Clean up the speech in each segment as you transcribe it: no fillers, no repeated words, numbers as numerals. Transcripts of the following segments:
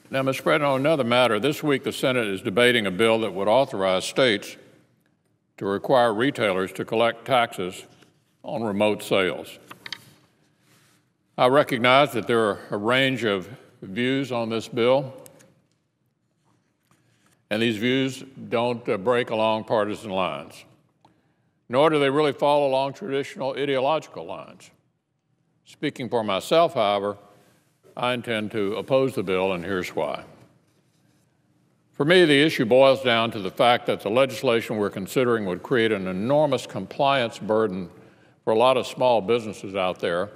Now, Mr. President, on another matter, this week the Senate is debating a bill that would authorize states to require retailers to collect taxes on remote sales. I recognize that there are a range of views on this bill, and these views don't break along partisan lines, nor do they really fall along traditional ideological lines. Speaking for myself, however, I intend to oppose the bill, and here's why. For me, the issue boils down to the fact that the legislation we're considering would create an enormous compliance burden for a lot of small businesses out there,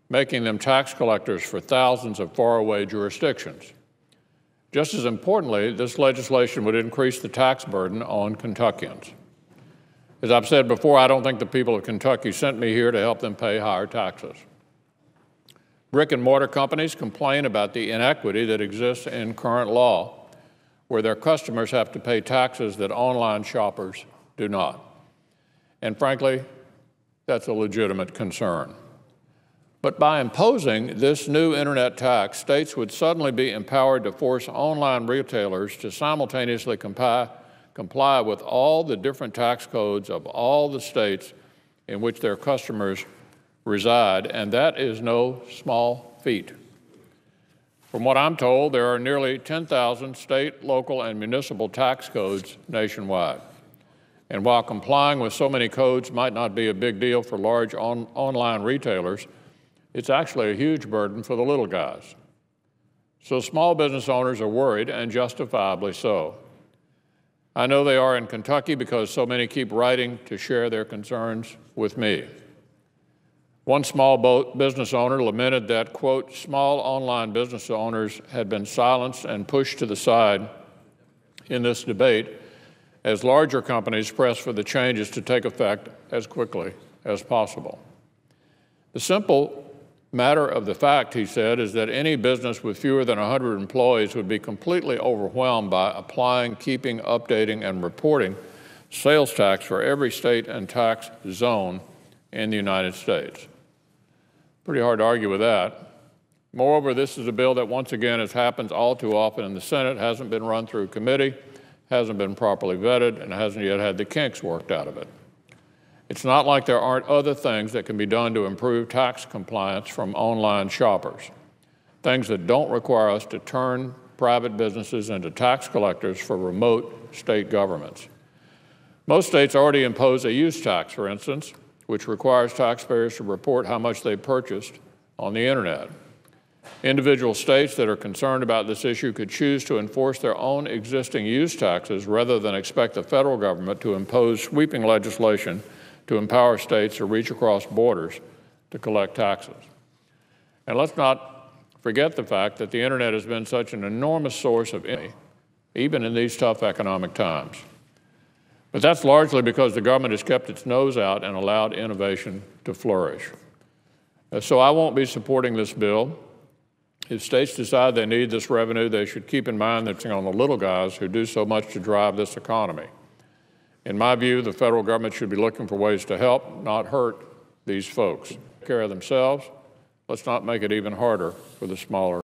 making them tax collectors for thousands of faraway jurisdictions. Just as importantly, this legislation would increase the tax burden on Kentuckians. As I've said before, I don't think the people of Kentucky sent me here to help them pay higher taxes. Brick and mortar companies complain about the inequity that exists in current law, where their customers have to pay taxes that online shoppers do not. And frankly, that's a legitimate concern. But by imposing this new internet tax, states would suddenly be empowered to force online retailers to simultaneously comply with all the different tax codes of all the states in which their customers reside, and that is no small feat. From what I'm told, there are nearly 10,000 state, local, and municipal tax codes nationwide. And while complying with so many codes might not be a big deal for large online retailers, it's actually a huge burden for the little guys. So small business owners are worried, and justifiably so. I know they are in Kentucky because so many keep writing to share their concerns with me. One small business owner lamented that, quote, small online business owners had been silenced and pushed to the side in this debate as larger companies press for the changes to take effect as quickly as possible. The simple matter of the fact, he said, is that any business with fewer than 100 employees would be completely overwhelmed by applying, keeping, updating, and reporting sales tax for every state and tax zone in the United States. Pretty hard to argue with that. Moreover, this is a bill that, once again, as happens all too often in the Senate, hasn't been run through committee, hasn't been properly vetted, and hasn't yet had the kinks worked out of it. It's not like there aren't other things that can be done to improve tax compliance from online shoppers, things that don't require us to turn private businesses into tax collectors for remote state governments. Most states already impose a use tax, for instance, which requires taxpayers to report how much they purchased on the internet. Individual states that are concerned about this issue could choose to enforce their own existing use taxes rather than expect the federal government to impose sweeping legislation to empower states to reach across borders to collect taxes. And let's not forget the fact that the internet has been such an enormous source of income, even in these tough economic times. But that's largely because the government has kept its nose out and allowed innovation to flourish. So I won't be supporting this bill. If states decide they need this revenue, they should keep in mind that it's on the little guys who do so much to drive this economy. In my view, the federal government should be looking for ways to help, not hurt these folks. Take care of themselves. Let's not make it even harder for the smaller